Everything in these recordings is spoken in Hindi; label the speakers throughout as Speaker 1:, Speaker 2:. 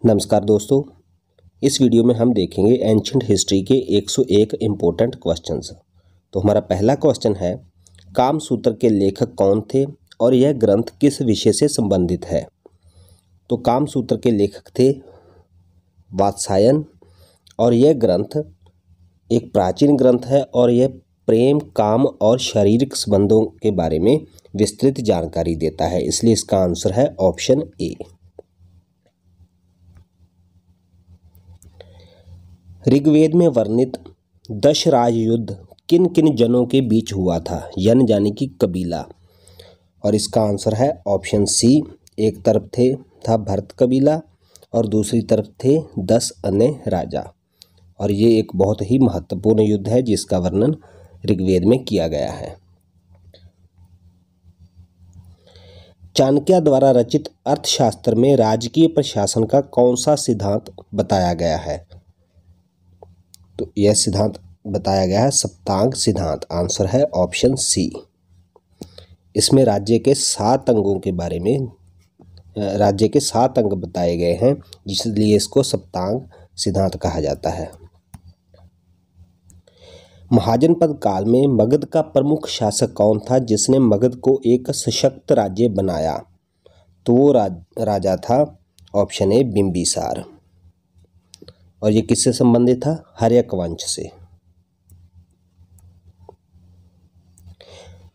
Speaker 1: नमस्कार दोस्तों, इस वीडियो में हम देखेंगे एंशिएंट हिस्ट्री के 101 इम्पोर्टेंट क्वेश्चंस। तो हमारा पहला क्वेश्चन है, कामसूत्र के लेखक कौन थे और यह ग्रंथ किस विषय से संबंधित है। तो कामसूत्र के लेखक थे वात्सायन और यह ग्रंथ एक प्राचीन ग्रंथ है और यह प्रेम, काम और शारीरिक संबंधों के बारे में विस्तृत जानकारी देता है, इसलिए इसका आंसर है ऑप्शन ए। ऋग्वेद में वर्णित 10 राजयुद्ध किन किन जनों के बीच हुआ था, यानी कि कबीला, और इसका आंसर है ऑप्शन सी। एक तरफ था भरत कबीला और दूसरी तरफ थे 10 अन्य राजा, और ये एक बहुत ही महत्वपूर्ण युद्ध है जिसका वर्णन ऋग्वेद में किया गया है। चाणक्य द्वारा रचित अर्थशास्त्र में राजकीय प्रशासन का कौन सा सिद्धांत बताया गया है। तो यह सिद्धांत बताया गया है सप्तांग सिद्धांत, आंसर है ऑप्शन सी। इसमें राज्य के 7 अंगों के बारे में राज्य के 7 अंग बताए गए हैं, इसलिए इसको सप्तांग सिद्धांत कहा जाता है। महाजनपद काल में मगध का प्रमुख शासक कौन था जिसने मगध को एक सशक्त राज्य बनाया। तो वो राजा था ऑप्शन ए बिंबिसार, और ये किससे संबंधित था, हर्यक वंश से।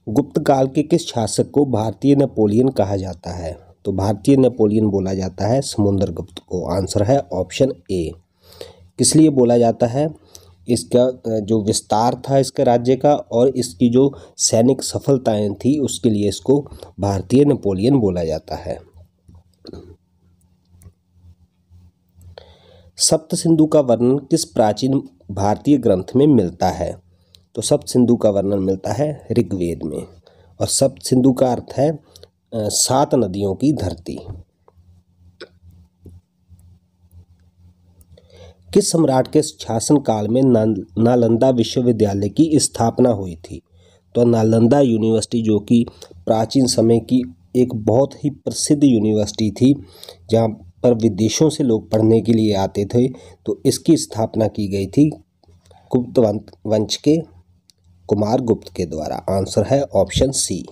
Speaker 1: गुप्त काल के किस शासक को भारतीय नेपोलियन कहा जाता है। तो भारतीय नेपोलियन बोला जाता है समुद्रगुप्त को, आंसर है ऑप्शन ए। किस लिए बोला जाता है, इसका जो विस्तार था इसके राज्य का और इसकी जो सैनिक सफलताएं थी उसके लिए इसको भारतीय नेपोलियन बोला जाता है। सप्त सिंधु का वर्णन किस प्राचीन भारतीय ग्रंथ में मिलता है। तो सप्त सिंधु का वर्णन मिलता है ऋग्वेद में, और सप्त सिंधु का अर्थ है 7 नदियों की धरती। किस सम्राट के शासन काल में नालंदा विश्वविद्यालय की स्थापना हुई थी। तो नालंदा यूनिवर्सिटी जो कि प्राचीन समय की एक बहुत ही प्रसिद्ध यूनिवर्सिटी थी जहाँ पर विदेशों से लोग पढ़ने के लिए आते थे, तो इसकी स्थापना की गई थी गुप्त वंश के कुमार गुप्त के द्वारा, आंसर है ऑप्शन सी।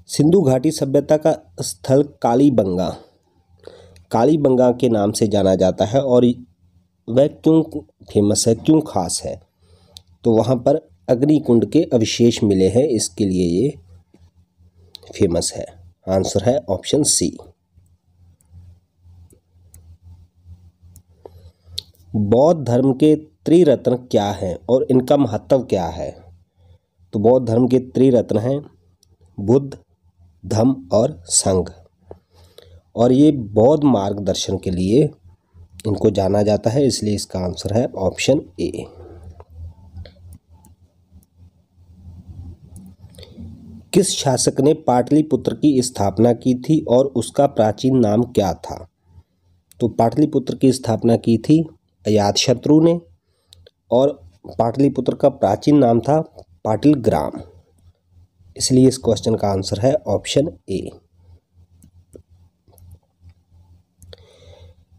Speaker 1: सिंधु घाटी सभ्यता का स्थल कालीबंगा के नाम से जाना जाता है, और वह क्यों फेमस है, क्यों खास है। तो वहाँ पर अग्निकुंड के अवशेष मिले हैं, इसके लिए ये फेमस है, आंसर है ऑप्शन सी। बौद्ध धर्म के त्रिरत्न क्या हैं और इनका महत्व क्या है। तो बौद्ध धर्म के त्रिरत्न हैं बुद्ध, धम्म और संघ, और ये बौद्ध मार्गदर्शन के लिए इनको जाना जाता है, इसलिए इसका आंसर है ऑप्शन ए। किस शासक ने पाटलिपुत्र की स्थापना की थी और उसका प्राचीन नाम क्या था। तो पाटलिपुत्र की स्थापना की थी अजातशत्रु ने, और पाटलिपुत्र का प्राचीन नाम था पाटलिग्राम, इसलिए इस क्वेश्चन का आंसर है ऑप्शन ए।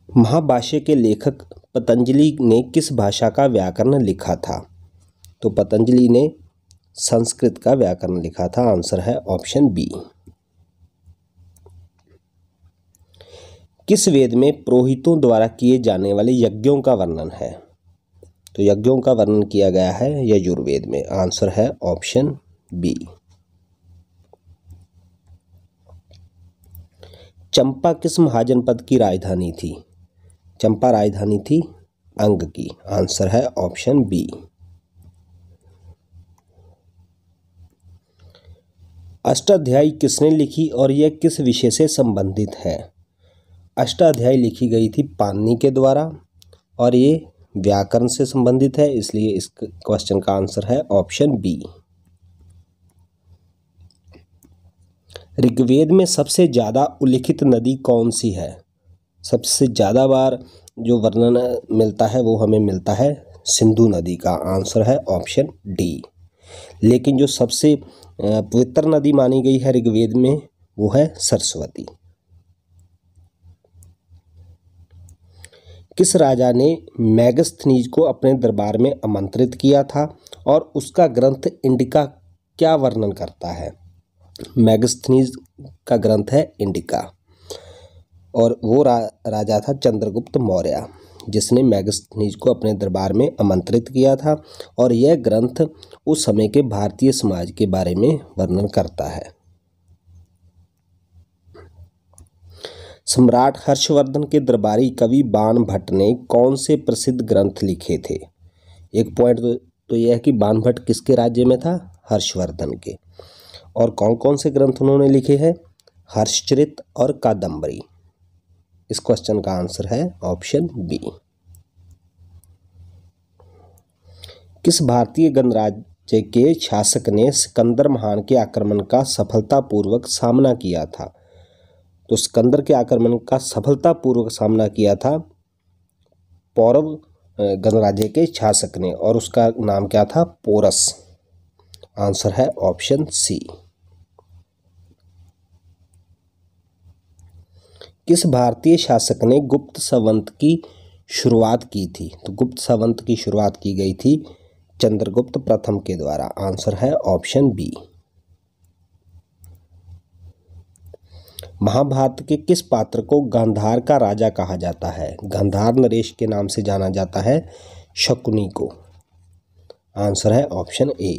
Speaker 1: महाभाष्य के लेखक पतंजलि ने किस भाषा का व्याकरण लिखा था। तो पतंजलि ने संस्कृत का व्याकरण लिखा था, आंसर है ऑप्शन बी। किस वेद में पुरोहितों द्वारा किए जाने वाले यज्ञों का वर्णन है। तो यज्ञों का वर्णन किया गया है यजुर्वेद में, आंसर है ऑप्शन बी। चंपा किस महाजनपद की राजधानी थी। चंपा राजधानी थी अंग की, आंसर है ऑप्शन बी। अष्टाध्यायी किसने लिखी और यह किस विषय से संबंधित है। अष्टाध्यायी लिखी गई थी पाणिनि के द्वारा और ये व्याकरण से संबंधित है, इसलिए इस क्वेश्चन का आंसर है ऑप्शन बी। ऋग्वेद में सबसे ज़्यादा उल्लिखित नदी कौन सी है। सबसे ज़्यादा बार जो वर्णन मिलता है वो हमें मिलता है सिंधु नदी का, आंसर है ऑप्शन डी। लेकिन जो सबसे पवित्र नदी मानी गई है ऋग्वेद में वो है सरस्वती, किस राजा ने मेगास्थनीज को अपने दरबार में आमंत्रित किया था और उसका ग्रंथ इंडिका क्या वर्णन करता है? मेगास्थनीज का ग्रंथ है इंडिका और वो राजा था चंद्रगुप्त मौर्य, जिसने मेगास्थनीज को अपने दरबार में आमंत्रित किया था और यह ग्रंथ उस समय के भारतीय समाज के बारे में वर्णन करता है। सम्राट हर्षवर्धन के दरबारी कवि बाण भट्ट ने कौन से प्रसिद्ध ग्रंथ लिखे थे? एक पॉइंट तो यह है कि बाण भट्ट किसके राज्य में था? हर्षवर्धन के। और कौन कौन से ग्रंथ उन्होंने लिखे हैं? हर्षचरित और कादंबरी। इस क्वेश्चन का आंसर है ऑप्शन बी। किस भारतीय गणराज्य के शासक ने सिकंदर महान के आक्रमण का सफलतापूर्वक सामना किया था? तो सिकंदर के आक्रमण का सफलतापूर्वक सामना किया था पौरव गणराज्य के शासक ने और उसका नाम क्या था? पोरस। आंसर है ऑप्शन सी। किस भारतीय शासक ने गुप्त संवत की शुरुआत की थी? तो गुप्त संवत की शुरुआत की गई थी चंद्रगुप्त प्रथम के द्वारा। आंसर है ऑप्शन बी। महाभारत के किस पात्र को गांधार का राजा कहा जाता है? गांधार नरेश के नाम से जाना जाता है शकुनी को। आंसर है ऑप्शन ए।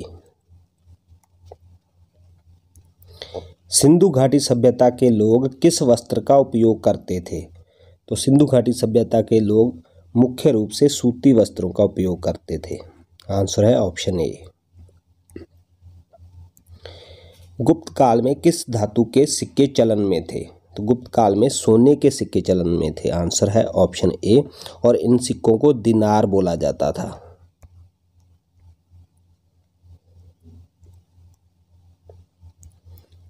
Speaker 1: सिंधु घाटी सभ्यता के लोग किस वस्त्र का उपयोग करते थे? तो सिंधु घाटी सभ्यता के लोग मुख्य रूप से सूती वस्त्रों का उपयोग करते थे। आंसर है ऑप्शन ए। गुप्त काल में किस धातु के सिक्के चलन में थे? तो गुप्त काल में सोने के सिक्के चलन में थे। आंसर है ऑप्शन ए। और इन सिक्कों को दिनार बोला जाता था।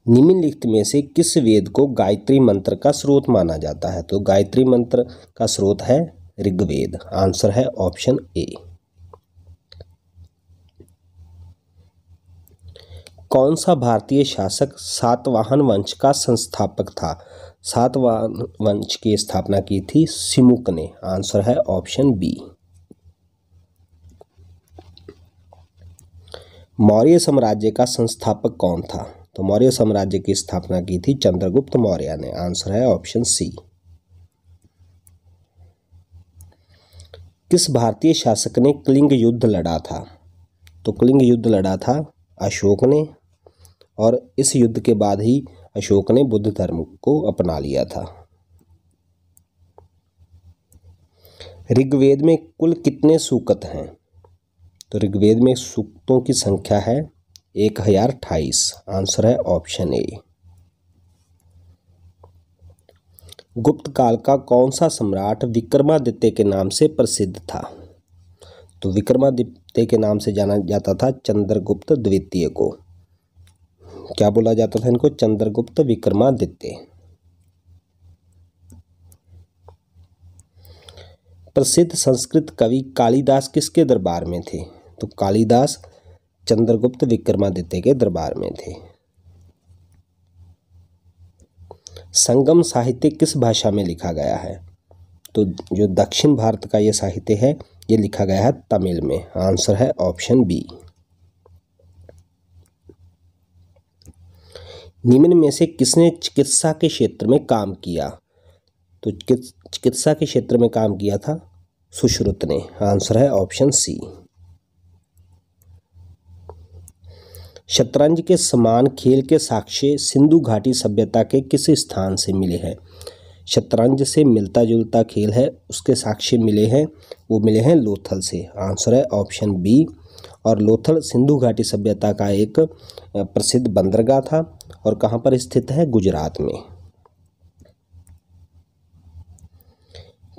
Speaker 1: निम्नलिखित में से किस वेद को गायत्री मंत्र का स्रोत माना जाता है? तो गायत्री मंत्र का स्रोत है ऋग्वेद। आंसर है ऑप्शन ए। कौन सा भारतीय शासक सातवाहन वंश का संस्थापक था? सातवाहन वंश की स्थापना की थी सिमुक ने। आंसर है ऑप्शन बी। मौर्य साम्राज्य का संस्थापक कौन था? तो मौर्य साम्राज्य की स्थापना की थी चंद्रगुप्त मौर्य ने। आंसर है ऑप्शन सी। किस भारतीय शासक ने कलिंग युद्ध लड़ा था? तो कलिंग युद्ध लड़ा था अशोक ने और इस युद्ध के बाद ही अशोक ने बुद्ध धर्म को अपना लिया था। ऋग्वेद में कुल कितने सूक्त हैं? तो ऋग्वेद में सूक्तों की संख्या है 1028। आंसर है ऑप्शन ए। गुप्त काल का कौन सा सम्राट विक्रमादित्य के नाम से प्रसिद्ध था? तो विक्रमादित्य के नाम से जाना जाता था चंद्रगुप्त द्वितीय को। क्या बोला जाता था इनको? चंद्रगुप्त विक्रमादित्य। प्रसिद्ध संस्कृत कवि कालिदास किसके दरबार में थे? तो कालिदास चंद्रगुप्त विक्रमादित्य के दरबार में थे। संगम साहित्य किस भाषा में लिखा गया है? तो जो दक्षिण भारत का ये साहित्य है ये लिखा गया है तमिल में। आंसर है ऑप्शन बी। निम्न में से किसने चिकित्सा के क्षेत्र में काम किया? तो चिकित्सा के क्षेत्र में काम किया था सुश्रुत ने। आंसर है ऑप्शन सी। शतरंज के समान खेल के साक्ष्य सिंधु घाटी सभ्यता के किस स्थान से मिले हैं? शतरंज से मिलता जुलता खेल है उसके साक्ष्य मिले हैं, वो मिले हैं लोथल से। आंसर है ऑप्शन बी। और लोथल सिंधु घाटी सभ्यता का एक प्रसिद्ध बंदरगाह था और कहाँ पर स्थित है? गुजरात में।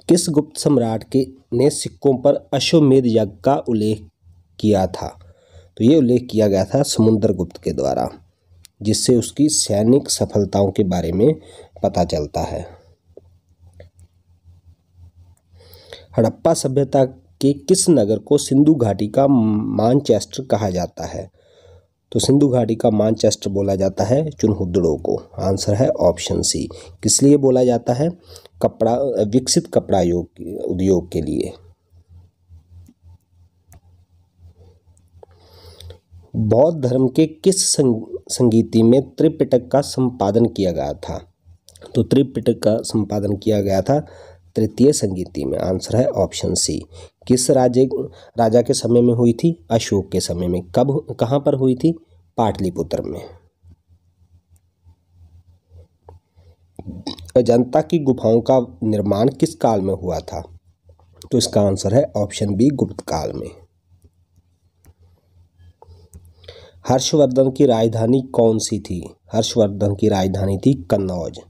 Speaker 1: किस गुप्त सम्राट के ने सिक्कों पर अश्वमेध यज्ञ का उल्लेख किया था? तो ये उल्लेख किया गया था समुद्रगुप्त के द्वारा, जिससे उसकी सैनिक सफलताओं के बारे में पता चलता है। हड़प्पा सभ्यता के किस नगर को सिंधु घाटी का मानचेस्टर कहा जाता है? तो सिंधु घाटी का मानचेस्टर बोला जाता है चुनहुदड़ो को। आंसर है ऑप्शन सी। किस लिए बोला जाता है? विकसित कपड़ा उद्योग के लिए। बौद्ध धर्म के किस संगीति में त्रिपिटक का संपादन किया गया था? तो त्रिपिटक का संपादन किया गया था तृतीय संगीति में। आंसर है ऑप्शन सी। किस राजा के समय में हुई थी? अशोक के समय में। कब, कहाँ पर हुई थी? पाटलिपुत्र में। अजंता की गुफाओं का निर्माण किस काल में हुआ था? तो इसका आंसर है ऑप्शन बी, गुप्त काल में। हर्षवर्धन की राजधानी कौन सी थी? हर्षवर्धन की राजधानी थी कन्नौज।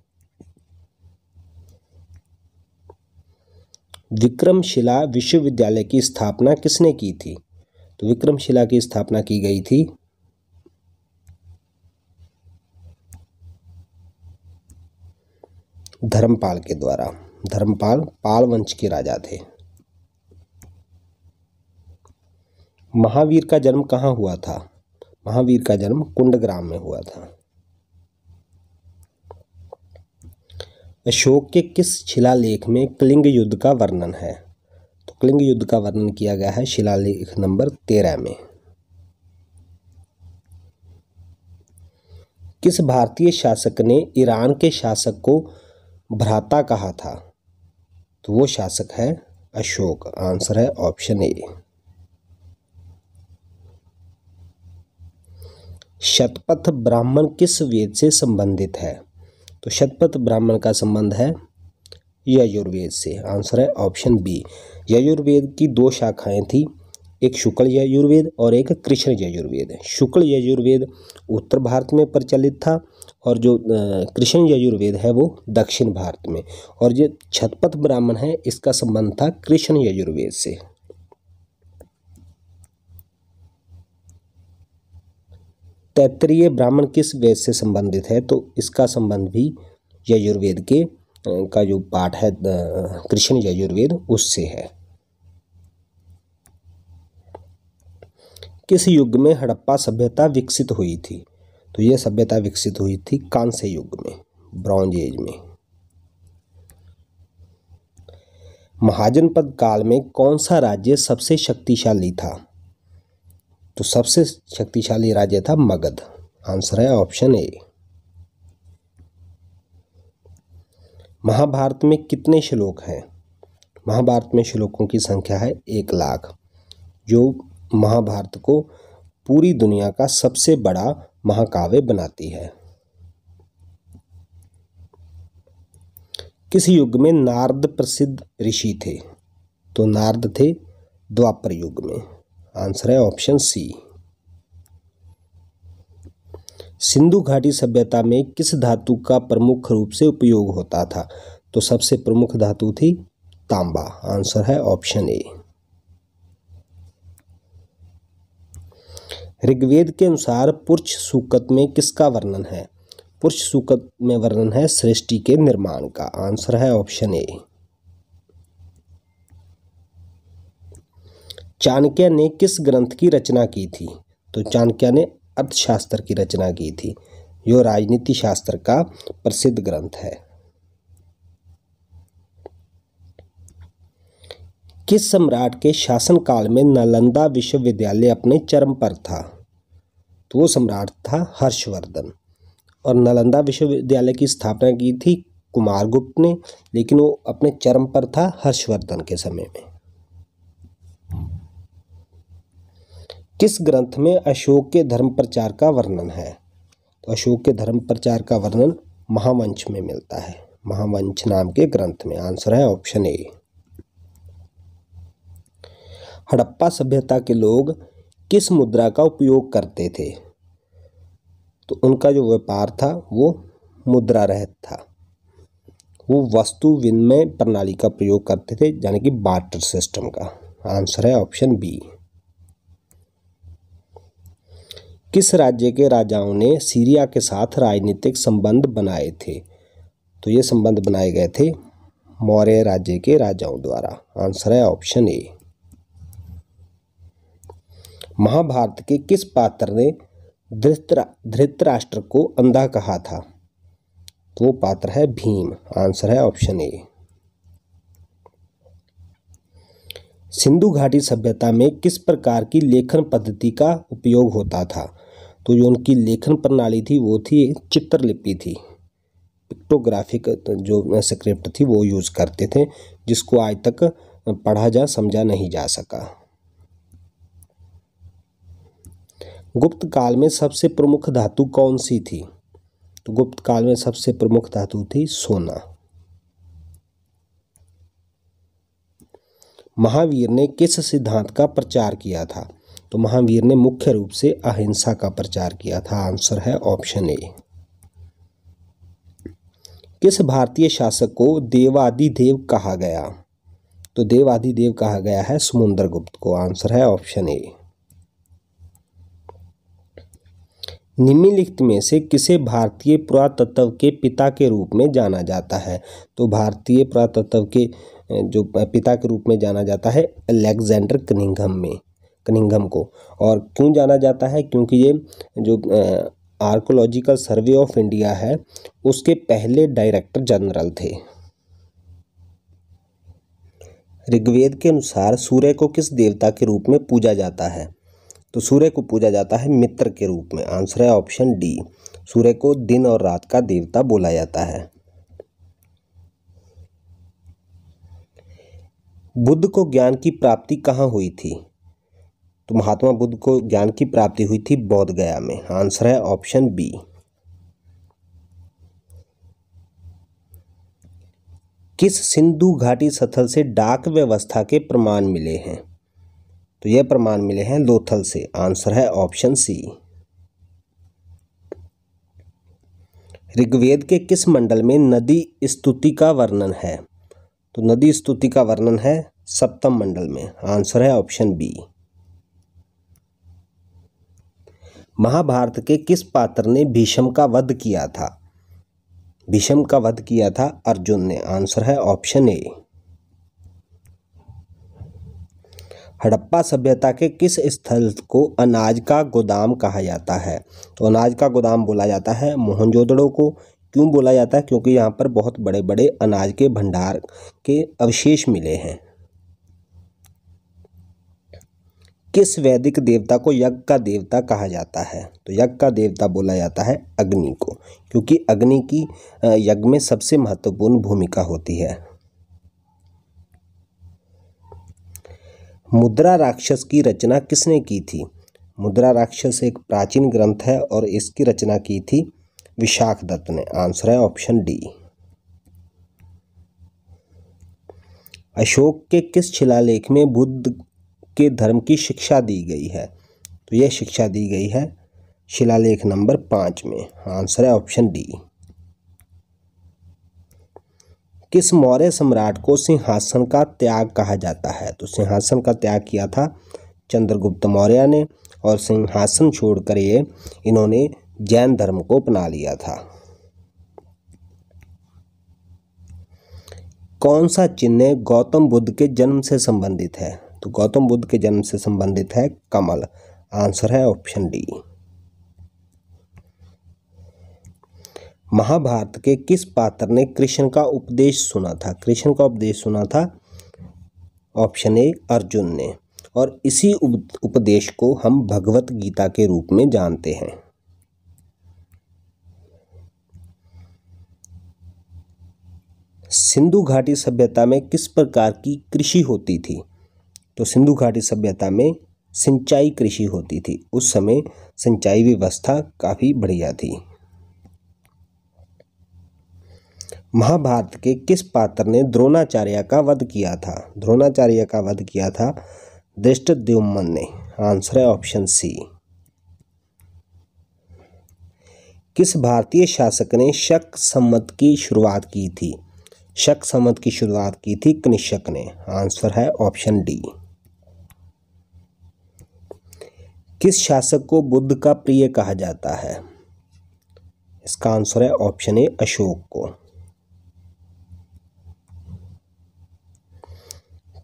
Speaker 1: विक्रमशिला विश्वविद्यालय की स्थापना किसने की थी? तो विक्रमशिला की स्थापना की गई थी धर्मपाल के द्वारा। धर्मपाल पाल वंश के राजा थे। महावीर का जन्म कहाँ हुआ था? महावीर का जन्म कुंडग्राम में हुआ था। अशोक के किस शिलालेख में कलिंग युद्ध का वर्णन है? तो कलिंग युद्ध का वर्णन किया गया है शिलालेख नंबर 13 में। किस भारतीय शासक ने ईरान के शासक को भ्राता कहा था? तो वो शासक है अशोक। आंसर है ऑप्शन ए। शतपथ ब्राह्मण किस वेद से संबंधित है? तो शतपथ ब्राह्मण का संबंध है यजुर्वेद से। आंसर है ऑप्शन बी। यजुर्वेद की दो शाखाएं थी, एक शुक्ल यजुर्वेद और एक कृष्ण यजुर्वेद। शुक्ल यजुर्वेद उत्तर भारत में प्रचलित था और जो कृष्ण यजुर्वेद है वो दक्षिण भारत में। और जो शतपथ ब्राह्मण है इसका संबंध था कृष्ण यजुर्वेद से। तैत्तिरीय ब्राह्मण किस वेद से संबंधित है? तो इसका संबंध भी यजुर्वेद के का जो पाठ है कृष्ण यजुर्वेद उससे है। किस युग में हड़प्पा सभ्यता विकसित हुई थी? तो यह सभ्यता विकसित हुई थी कांस्य युग में, ब्रॉन्ज एज में। महाजनपद काल में कौन सा राज्य सबसे शक्तिशाली था? तो सबसे शक्तिशाली राज्य था मगध। आंसर है ऑप्शन ए। महाभारत में कितने श्लोक हैं? महाभारत में श्लोकों की संख्या है 1 लाख, जो महाभारत को पूरी दुनिया का सबसे बड़ा महाकाव्य बनाती है। किस युग में नारद प्रसिद्ध ऋषि थे? तो नारद थे द्वापर युग में। आंसर है ऑप्शन सी। सिंधु घाटी सभ्यता में किस धातु का प्रमुख रूप से उपयोग होता था? तो सबसे प्रमुख धातु थी तांबा। आंसर है ऑप्शन ए। ऋग्वेद के अनुसार पुरुष सूक्त में किसका वर्णन है? पुरुष सूक्त में वर्णन है सृष्टि के निर्माण का। आंसर है ऑप्शन ए। चाणक्य ने किस ग्रंथ की रचना की थी? तो चाणक्य ने अर्थशास्त्र की रचना की थी, जो राजनीति शास्त्र का प्रसिद्ध ग्रंथ है। किस सम्राट के शासनकाल में नालंदा विश्वविद्यालय अपने चरम पर था? तो वो सम्राट था हर्षवर्धन। और नालंदा विश्वविद्यालय की स्थापना की थी कुमारगुप्त ने, लेकिन वो अपने चरम पर था हर्षवर्धन के समय में। किस ग्रंथ में अशोक के धर्म प्रचार का वर्णन है? तो अशोक के धर्म प्रचार का वर्णन महावंश में मिलता है, महावंश नाम के ग्रंथ में। आंसर है ऑप्शन ए। हड़प्पा सभ्यता के लोग किस मुद्रा का उपयोग करते थे? तो उनका जो व्यापार था वो मुद्रा रहित था। वो वस्तु विनिमय प्रणाली का प्रयोग करते थे, यानी कि बार्टर सिस्टम का। आंसर है ऑप्शन बी। किस राज्य के राजाओं ने सीरिया के साथ राजनीतिक संबंध बनाए थे? तो ये संबंध बनाए गए थे मौर्य राज्य के राजाओं द्वारा। आंसर है ऑप्शन ए। महाभारत के किस पात्र ने धृतराष्ट्र को अंधा कहा था? तो वो पात्र है भीम। आंसर है ऑप्शन ए। सिंधु घाटी सभ्यता में किस प्रकार की लेखन पद्धति का उपयोग होता था? तो जो उनकी लेखन प्रणाली थी वो थी चित्रलिपि थी। पिक्टोग्राफिक जो स्क्रिप्ट थी वो यूज करते थे, जिसको आज तक पढ़ा जा समझा नहीं जा सका। गुप्त काल में सबसे प्रमुख धातु कौन सी थी? तो गुप्त काल में सबसे प्रमुख धातु थी सोना। महावीर ने किस सिद्धांत का प्रचार किया था? तो महावीर ने मुख्य रूप से अहिंसा का प्रचार किया था। आंसर है ऑप्शन ए। किस भारतीय शासक को देवादिदेव कहा गया? तो देवादिदेव कहा गया है समुद्रगुप्त को। आंसर है ऑप्शन ए। निम्नलिखित में से किसे भारतीय पुरातत्व के पिता के रूप में जाना जाता है? तो भारतीय पुरातत्व के जो पिता के रूप में जाना जाता है अलेक्जेंडर कनिंघम को। और क्यों जाना जाता है? क्योंकि ये जो आर्कोलॉजिकल सर्वे ऑफ इंडिया है उसके पहले डायरेक्टर जनरल थे। ऋग्वेद के अनुसार सूर्य को किस देवता के रूप में पूजा जाता है? तो सूर्य को पूजा जाता है मित्र के रूप में। आंसर है ऑप्शन डी। सूर्य को दिन और रात का देवता बोला जाता है। बुद्ध को ज्ञान की प्राप्ति कहाँ हुई थी? तो महात्मा बुद्ध को ज्ञान की प्राप्ति हुई थी बोध गया में। आंसर है ऑप्शन बी। किस सिंधु घाटी स्थल से डाक व्यवस्था के प्रमाण मिले हैं? तो यह प्रमाण मिले हैं लोथल से। आंसर है ऑप्शन सी। ऋग्वेद के किस मंडल में नदी स्तुति का वर्णन है? तो नदी स्तुति का वर्णन है सप्तम मंडल में। आंसर है ऑप्शन बी। महाभारत के किस पात्र ने भीष्म का वध किया था? भीष्म का वध किया था अर्जुन ने। आंसर है ऑप्शन ए। हड़प्पा सभ्यता के किस स्थल को अनाज का गोदाम कहा जाता है? तो अनाज का गोदाम बोला जाता है मोहनजोदड़ो को। क्यों बोला जाता है? क्योंकि यहाँ पर बहुत बड़े बड़े अनाज के भंडार के अवशेष मिले हैं। किस वैदिक देवता को यज्ञ का देवता कहा जाता है? तो यज्ञ का देवता बोला जाता है अग्नि को, क्योंकि अग्नि की यज्ञ में सबसे महत्वपूर्ण भूमिका होती है। मुद्रा राक्षस की रचना किसने की थी? मुद्रा राक्षस एक प्राचीन ग्रंथ है और इसकी रचना की थी विशाखदत्त ने। आंसर है ऑप्शन डी। अशोक के किस शिलालेख में बुद्ध के धर्म की शिक्षा दी गई है? तो यह शिक्षा दी गई है शिलालेख नंबर 5 में। आंसर है ऑप्शन डी। किस मौर्य सम्राट को सिंहासन का त्याग कहा जाता है? तो सिंहासन का त्याग किया था चंद्रगुप्त मौर्य ने, और सिंहासन छोड़कर इन्होंने जैन धर्म को अपना लिया था। कौन सा चिन्ह गौतम बुद्ध के जन्म से संबंधित है? तो गौतम बुद्ध के जन्म से संबंधित है कमल। आंसर है ऑप्शन डी। महाभारत के किस पात्र ने कृष्ण का उपदेश सुना था? कृष्ण का उपदेश सुना था ऑप्शन ए अर्जुन ने, और इसी उपदेश को हम भगवत गीता के रूप में जानते हैं। सिंधु घाटी सभ्यता में किस प्रकार की कृषि होती थी? तो सिंधु घाटी सभ्यता में सिंचाई कृषि होती थी। उस समय सिंचाई व्यवस्था काफी बढ़िया थी। महाभारत के किस पात्र ने द्रोणाचार्य का वध किया था? द्रोणाचार्य का वध किया था धृष्टद्युम्न ने। आंसर है ऑप्शन सी। किस भारतीय शासक ने शक संवत की शुरुआत की थी? शक संवत की शुरुआत की थी कनिष्क ने। आंसर है ऑप्शन डी। किस शासक को बुद्ध का प्रिय कहा जाता है? इसका आंसर है ऑप्शन ए अशोक को।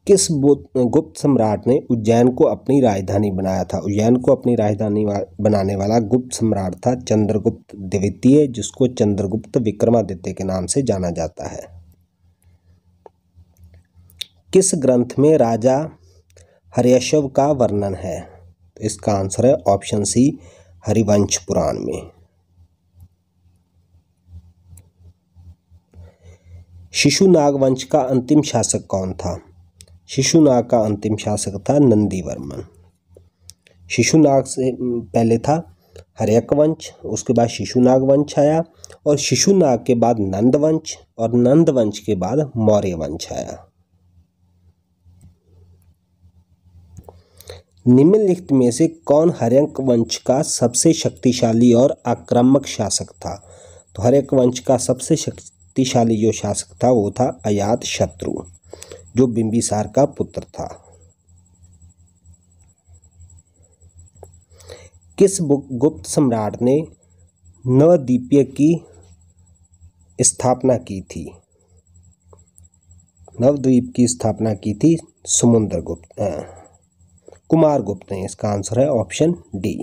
Speaker 1: किस गुप्त सम्राट ने उज्जैन को अपनी राजधानी बनाया था? उज्जैन को अपनी राजधानी बनाने वाला गुप्त सम्राट था चंद्रगुप्त द्वितीय, जिसको चंद्रगुप्त विक्रमादित्य के नाम से जाना जाता है। किस ग्रंथ में राजा हर्यशव का वर्णन है? तो इसका आंसर है ऑप्शन सी, हरिवंश पुराण में। शिशुनाग वंश का अंतिम शासक कौन था? शिशुनाग का अंतिम शासक था नंदीवर्मन। शिशुनाग से पहले था हर्यक वंश, उसके बाद शिशुनाग वंश आया, और शिशुनाग के बाद नंद वंश, और नंद वंश के बाद मौर्य वंश आया। निम्नलिखित में से कौन हर्यक वंश का सबसे शक्तिशाली और आक्रामक शासक था? तो हर्यक वंश का सबसे शक्तिशाली जो शासक था वो था अजातशत्रु, जो बिंबिसार का पुत्र था। किस गुप्त सम्राट ने नवद्वीप की स्थापना की थी? नवद्वीप की स्थापना की थी कुमारगुप्त ने। इसका आंसर है ऑप्शन डी।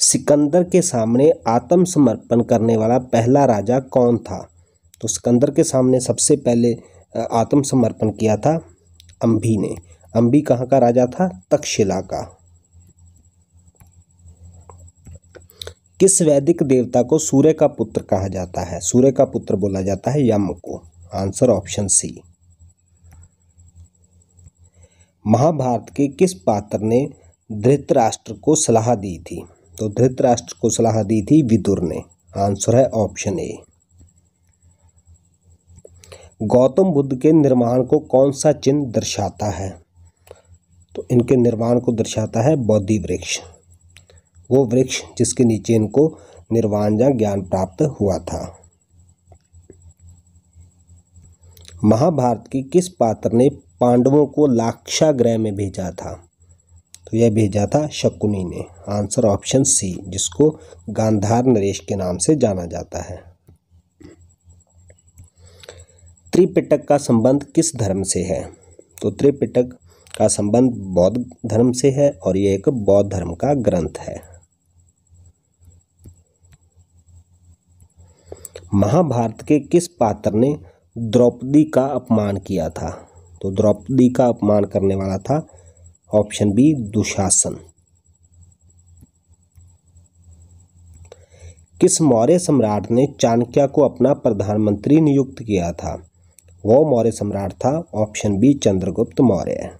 Speaker 1: सिकंदर के सामने आत्मसमर्पण करने वाला पहला राजा कौन था? तो सिकंदर के सामने सबसे पहले आत्मसमर्पण किया था अंबी ने। अंबी कहाँ का राजा था? तक्षशिला का। किस वैदिक देवता को सूर्य का पुत्र कहा जाता है? सूर्य का पुत्र बोला जाता है यम को। Answer option C. महाभारत के किस पात्र ने धृतराष्ट्र को सलाह दी थी? तो धृतराष्ट्र को सलाह दी थी विदुर ने। आंसर है ऑप्शन ए। गौतम बुद्ध के निर्माण को कौन सा चिन्ह दर्शाता है? तो इनके निर्माण को दर्शाता है बोधि वृक्ष, वो वृक्ष जिसके नीचे इनको निर्वाण या ज्ञान प्राप्त हुआ था। महाभारत की किस पात्र ने पांडवों को लाक्षागृह में भेजा था? तो यह भेजा था शकुनी ने। आंसर ऑप्शन सी, जिसको गांधार नरेश के नाम से जाना जाता है। त्रिपिटक का संबंध किस धर्म से है? तो त्रिपिटक का संबंध बौद्ध धर्म से है, और यह एक बौद्ध धर्म का ग्रंथ है। महाभारत के किस पात्र ने द्रौपदी का अपमान किया था? तो द्रौपदी का अपमान करने वाला था ऑप्शन बी, दुशासन। किस मौर्य सम्राट ने चाणक्य को अपना प्रधानमंत्री नियुक्त किया था? वो मौर्य सम्राट था ऑप्शन बी, चंद्रगुप्त मौर्य।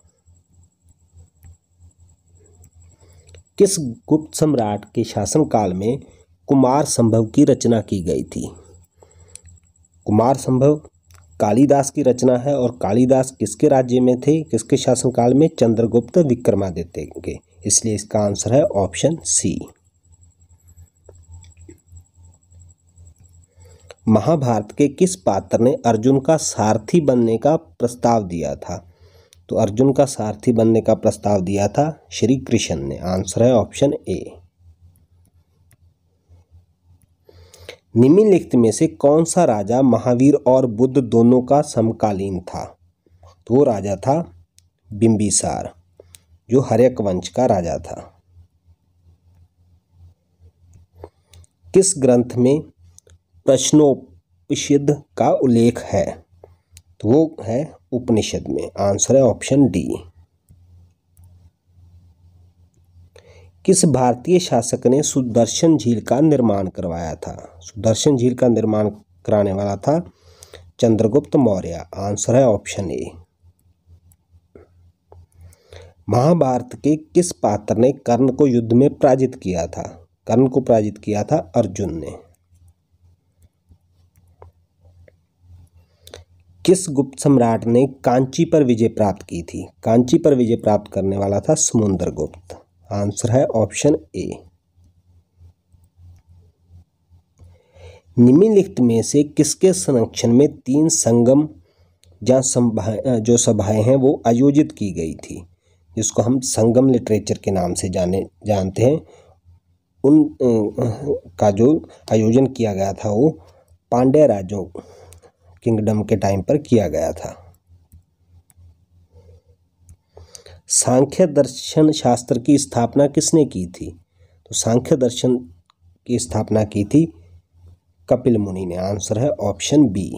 Speaker 1: किस गुप्त सम्राट के शासनकाल में कुमार संभव की रचना की गई थी? कुमार संभव कालिदास की रचना है, और कालिदास किसके राज्य में थे, किसके शासनकाल में? चंद्रगुप्त विक्रमादित्य के। इसलिए इसका आंसर है ऑप्शन सी। महाभारत के किस पात्र ने अर्जुन का सारथी बनने का प्रस्ताव दिया था? तो अर्जुन का सारथी बनने का प्रस्ताव दिया था श्री कृष्ण ने। आंसर है ऑप्शन ए। निम्नलिखित में से कौन सा राजा महावीर और बुद्ध दोनों का समकालीन था? तो वो राजा था बिंबिसार, जो हर्यक वंश का राजा था। किस ग्रंथ में प्रश्नोपनिषद का उल्लेख है? तो वो है उपनिषद में। आंसर है ऑप्शन डी। किस भारतीय शासक ने सुदर्शन झील का निर्माण करवाया था? सुदर्शन झील का निर्माण कराने वाला था चंद्रगुप्त मौर्य। आंसर है ऑप्शन ए। महाभारत के किस पात्र ने कर्ण को युद्ध में पराजित किया था? कर्ण को पराजित किया था अर्जुन ने। किस गुप्त सम्राट ने कांची पर विजय प्राप्त की थी? कांची पर विजय प्राप्त करने वाला था समुद्रगुप्त। आंसर है ऑप्शन ए। निम्नलिखित में से किसके संरक्षण में 3 संगम या जो सभाएं हैं वो आयोजित की गई थी, जिसको हम संगम लिटरेचर के नाम से जानते हैं? उन का जो आयोजन किया गया था वो पांड्य राजों किंगडम के टाइम पर किया गया था। सांख्य दर्शन शास्त्र की स्थापना किसने की थी? तो सांख्य दर्शन की स्थापना की थी कपिल मुनि ने। आंसर है ऑप्शन बी।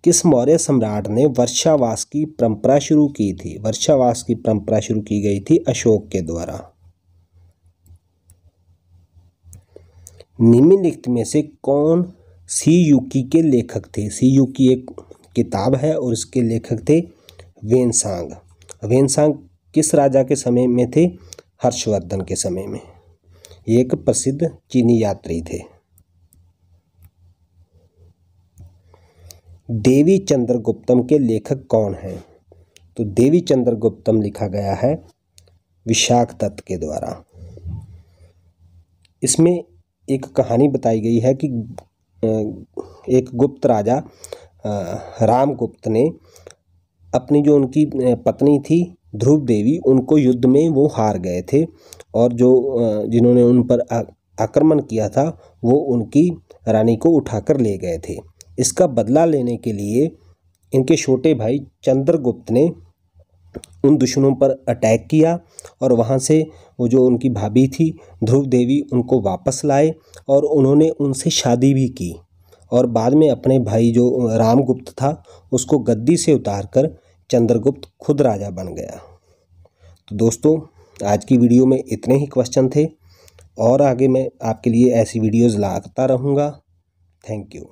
Speaker 1: किस मौर्य सम्राट ने वर्षावास की परंपरा शुरू की थी? वर्षावास की परंपरा शुरू की गई थी अशोक के द्वारा। निम्नलिखित में से कौन सीयूकी के लेखक थे? सीयूकी एक किताब है और इसके लेखक थे वेनसांग। वेनसांग किस राजा के समय में थे? हर्षवर्धन के समय में। ये एक प्रसिद्ध चीनी यात्री थे। देवी चंद्रगुप्तम के लेखक कौन हैं? तो देवी चंद्रगुप्तम लिखा गया है विशाखदत्त के द्वारा। इसमें एक कहानी बताई गई है कि एक गुप्त राजा रामगुप्त ने अपनी जो उनकी पत्नी थी ध्रुव देवी, उनको युद्ध में वो हार गए थे और जो जिन्होंने उन पर आक्रमण किया था वो उनकी रानी को उठाकर ले गए थे। इसका बदला लेने के लिए इनके छोटे भाई चंद्रगुप्त ने उन दुश्मनों पर अटैक किया और वहाँ से वो जो उनकी भाभी थी ध्रुव देवी उनको वापस लाए और उन्होंने उनसे शादी भी की और बाद में अपने भाई जो रामगुप्त था उसको गद्दी से उतारकर चंद्रगुप्त खुद राजा बन गया। तो दोस्तों आज की वीडियो में इतने ही क्वेश्चन थे और आगे मैं आपके लिए ऐसी वीडियोज़ लाता रहूँगा। Thank you.